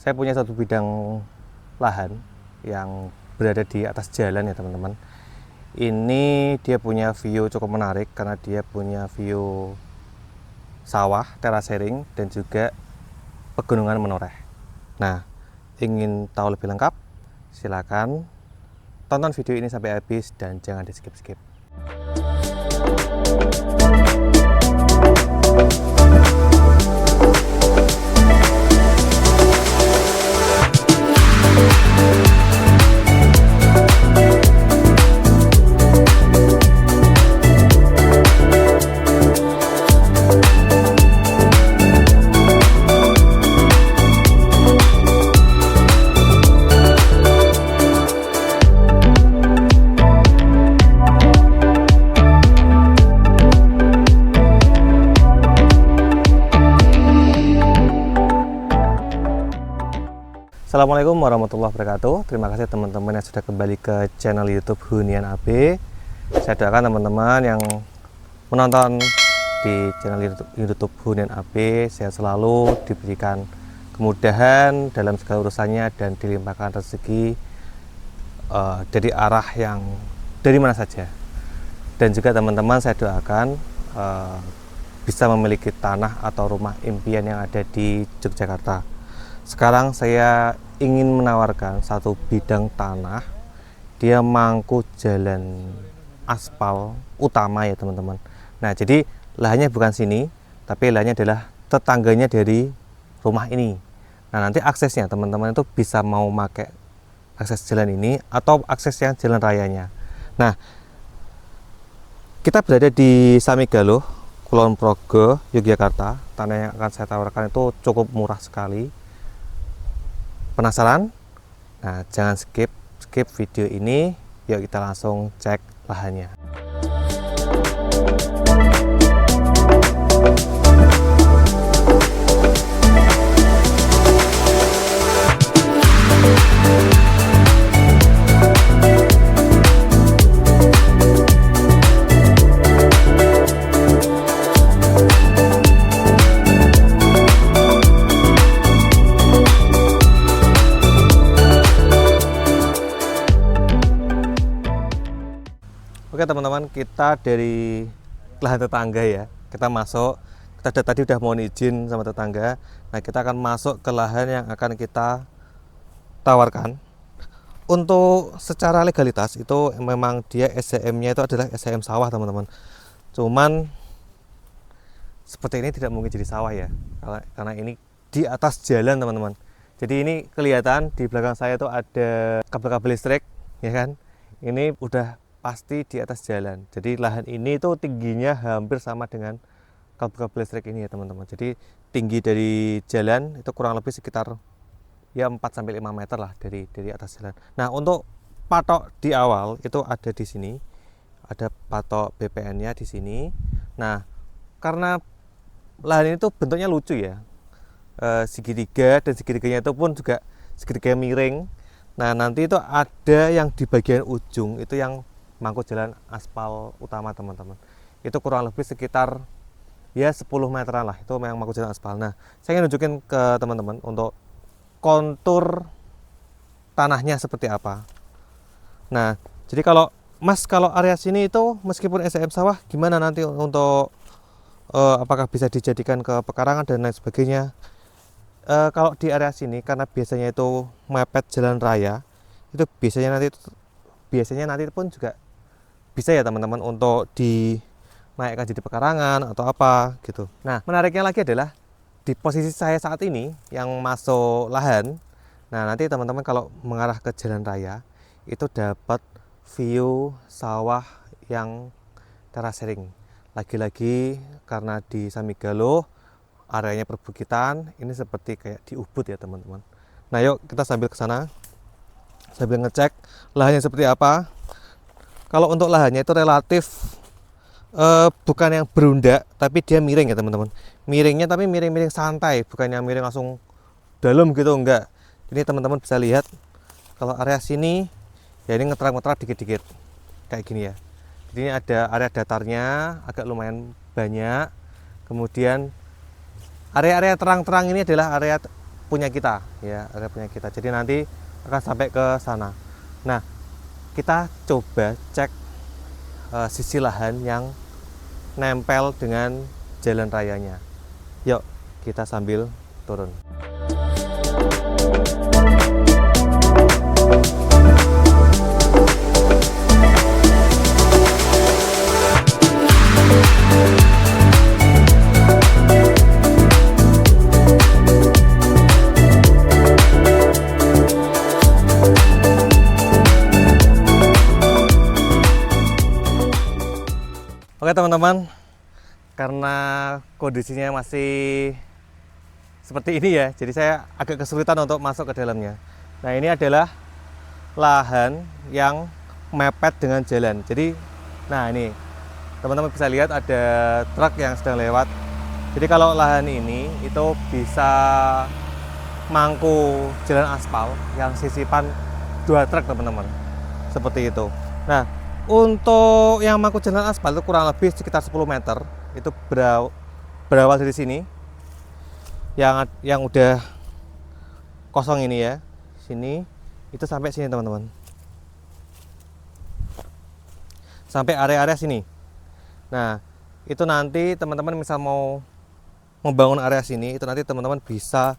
Saya punya satu bidang lahan yang berada di atas jalan ya teman-teman. Ini dia punya view cukup menarik karena dia punya view sawah, terasering, dan juga pegunungan menoreh. Nah, ingin tahu lebih lengkap? Silakan tonton video ini sampai habis dan jangan di skip-skip. Assalamualaikum warahmatullahi wabarakatuh. Terima kasih teman-teman yang sudah kembali ke channel YouTube Hunian AB. Saya doakan teman-teman yang menonton di channel YouTube Hunian AB sehat selalu, diberikan kemudahan dalam segala urusannya dan dilimpahkan rezeki dari arah yang dari mana saja. Dan juga teman-teman saya doakan bisa memiliki tanah atau rumah impian yang ada di Yogyakarta. Sekarang saya ingin menawarkan satu bidang tanah. Dia mangku jalan aspal utama ya teman-teman. Nah, jadi lahannya bukan sini, tapi lahannya adalah tetangganya dari rumah ini. Nah, nanti aksesnya teman-teman itu bisa mau pakai akses jalan ini atau akses yang jalan rayanya. Nah, kita berada di Samigaloh, Kulon Progo, Yogyakarta. Tanah yang akan saya tawarkan itu cukup murah sekali. Penasaran? Nah, jangan skip video ini. Yuk kita langsung cek lahannya. Oke teman-teman, kita dari lahan tetangga ya. Kita masuk, kita tadi udah mohon izin sama tetangga. Nah, kita akan masuk ke lahan yang akan kita tawarkan. Untuk secara legalitas itu memang dia SHM-nya itu adalah SHM sawah teman-teman. Cuman seperti ini tidak mungkin jadi sawah ya, karena ini di atas jalan teman-teman. Jadi ini kelihatan di belakang saya itu ada kabel-kabel listrik, ya kan? Ini udah pasti di atas jalan. Jadi lahan ini itu tingginya hampir sama dengan kabel-kabel listrik ini ya teman-teman. Jadi tinggi dari jalan itu kurang lebih sekitar ya 4-5 meter lah dari atas jalan. Nah, untuk patok di awal itu ada di sini. Ada patok BPN-nya di sini. Nah, karena lahan ini tuh bentuknya lucu ya. Segitiga, dan segitiganya itu pun juga segitiga miring. Nah, nanti itu ada yang di bagian ujung itu yang mangkuk jalan aspal utama teman-teman. Itu kurang lebih sekitar ya 10 meteran lah, itu memang mangkuk jalan aspal. Nah, saya ingin nunjukin ke teman-teman untuk kontur tanahnya seperti apa. Nah, jadi kalau area sini itu meskipun SHM sawah, gimana nanti untuk apakah bisa dijadikan ke pekarangan dan lain sebagainya. Kalau di area sini karena biasanya itu mepet jalan raya, itu biasanya nanti pun juga bisa ya teman-teman untuk dinaikkan jadi pekarangan atau apa gitu. Nah, menariknya lagi adalah di posisi saya saat ini yang masuk lahan. Nah, nanti teman-teman kalau mengarah ke jalan raya itu dapat view sawah yang terasering. Lagi-lagi karena di Samigaloh areanya perbukitan, ini seperti kayak di Ubud ya teman-teman. Nah, yuk kita sambil ke sana sambil ngecek lahannya seperti apa. Kalau untuk lahannya itu relatif bukan yang berundak, tapi dia miring ya teman-teman. Miringnya tapi miring-miring santai, bukan yang miring langsung dalam gitu, enggak. Ini teman-teman bisa lihat kalau area sini ya ini ngetrap dikit-dikit kayak gini ya. Jadi ini ada area datarnya agak lumayan banyak. Kemudian area-area terang-terang ini adalah area punya kita ya, area punya kita. Jadi nanti akan sampai ke sana. Nah, kita coba cek sisi lahan yang nempel dengan jalan rayanya. Yuk, kita sambil turun. Oke teman-teman, karena kondisinya masih seperti ini ya, jadi saya agak kesulitan untuk masuk ke dalamnya. Nah, ini adalah lahan yang mepet dengan jalan. Jadi, nah ini teman-teman bisa lihat ada truk yang sedang lewat. Jadi kalau lahan ini itu bisa mangku jalan aspal yang sisipan 2 truk teman-teman, seperti itu. Nah, untuk yang mangku jalan aspal itu kurang lebih sekitar 10 meter. Itu berawal dari sini yang udah kosong ini ya, sini itu sampai sini teman-teman, sampai area-area sini. Nah, itu nanti teman-teman misal mau membangun area sini, itu nanti teman-teman bisa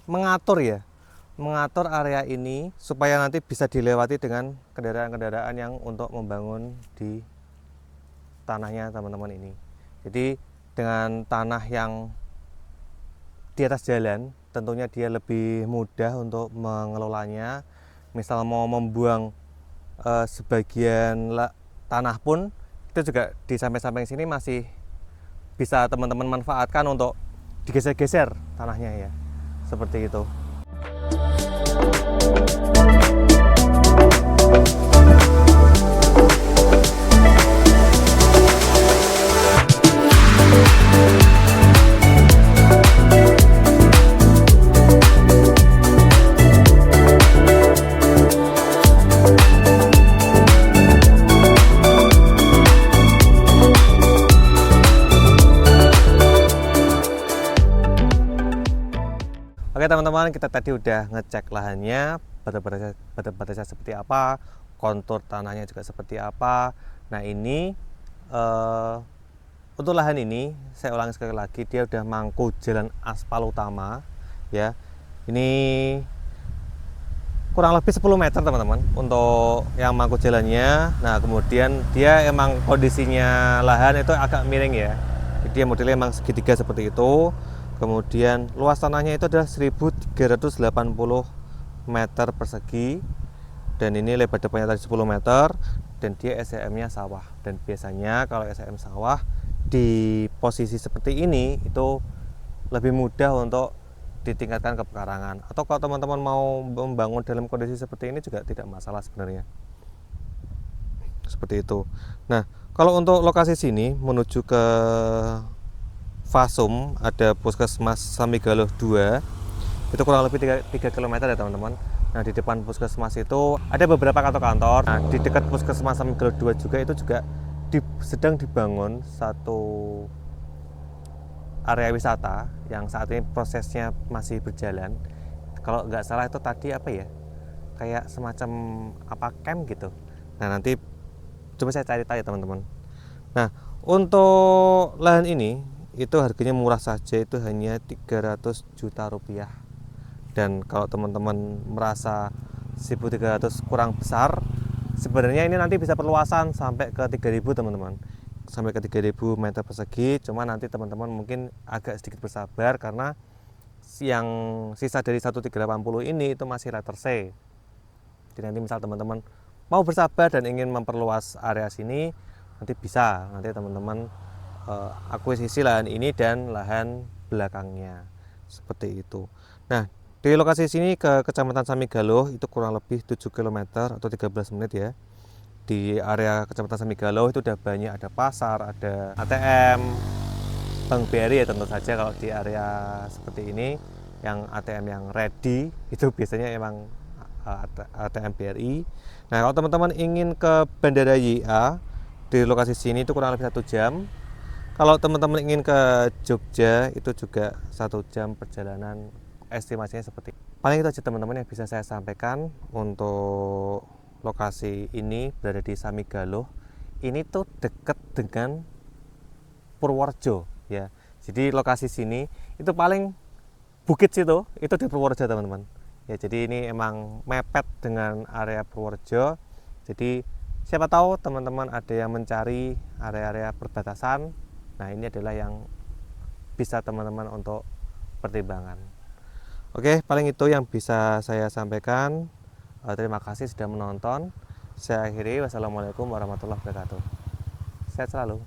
mengatur area ini supaya nanti bisa dilewati dengan kendaraan-kendaraan yang untuk membangun di tanahnya teman-teman ini. Jadi dengan tanah yang di atas jalan, tentunya dia lebih mudah untuk mengelolanya. Misal mau membuang sebagian tanah pun, itu juga di samping-samping sini masih bisa teman-teman manfaatkan untuk digeser-geser tanahnya ya, seperti itu. Oke teman-teman, kita tadi udah ngecek lahannya, batas-batasnya seperti apa, kontur tanahnya juga seperti apa. Nah ini untuk lahan ini saya ulangi sekali lagi, dia udah mangku jalan aspal utama ya. Ini kurang lebih 10 meter teman-teman untuk yang mangku jalannya. Nah kemudian dia emang kondisinya lahan itu agak miring ya, jadi dia modelnya emang segitiga seperti itu. Kemudian luas tanahnya itu adalah 1380 meter persegi, dan ini lebar depannya tadi 10 meter, dan dia SEM-nya sawah. Dan biasanya kalau SEM sawah di posisi seperti ini itu lebih mudah untuk ditingkatkan ke pekarangan, atau kalau teman-teman mau membangun dalam kondisi seperti ini juga tidak masalah sebenarnya, seperti itu. Nah, kalau untuk lokasi sini menuju ke Fasum ada Puskesmas Samigaloh 2, itu kurang lebih 3 km ya teman-teman. Nah di depan puskesmas itu ada beberapa kantor-kantor. Nah di dekat Puskesmas Samigaloh 2 juga itu juga sedang dibangun satu area wisata yang saat ini prosesnya masih berjalan. Kalau nggak salah itu tadi apa ya, kayak semacam apa camp gitu. Nah nanti coba saya cari tahu ya teman-teman. Nah untuk lahan ini itu harganya murah saja, itu hanya 300 juta rupiah. Dan kalau teman-teman merasa 1.300 kurang besar, sebenarnya ini nanti bisa perluasan sampai ke 3.000 teman-teman, sampai ke 3.000 meter persegi. Cuma nanti teman-teman mungkin agak sedikit bersabar karena yang sisa dari 1.380 ini itu masih letter C. Jadi nanti misal teman-teman mau bersabar dan ingin memperluas area sini, nanti bisa, nanti teman-teman akuisisi lahan ini dan lahan belakangnya, seperti itu. Nah di lokasi sini ke Kecamatan Samigaloh itu kurang lebih 7 km atau 13 menit ya. Di area Kecamatan Samigaloh itu udah banyak, ada pasar, ada ATM, Bank BRI ya tentu saja. Kalau di area seperti ini yang ATM yang ready itu biasanya emang ATM BRI. Nah kalau teman-teman ingin ke Bandara YIA di lokasi sini itu kurang lebih 1 jam. Kalau teman-teman ingin ke Jogja itu juga 1 jam perjalanan, estimasinya seperti itu. Paling itu aja teman-teman yang bisa saya sampaikan untuk lokasi ini, berada di Samigaloh. Ini tuh dekat dengan Purworejo ya. Jadi lokasi sini itu paling bukit situ itu di Purworejo teman-teman. Ya, jadi ini emang mepet dengan area Purworejo. Jadi siapa tahu teman-teman ada yang mencari area-area perbatasan. Nah, ini adalah yang bisa teman-teman untuk pertimbangan. Oke, paling itu yang bisa saya sampaikan. Terima kasih sudah menonton. Saya akhiri. Wassalamualaikum warahmatullahi wabarakatuh. Sehat selalu.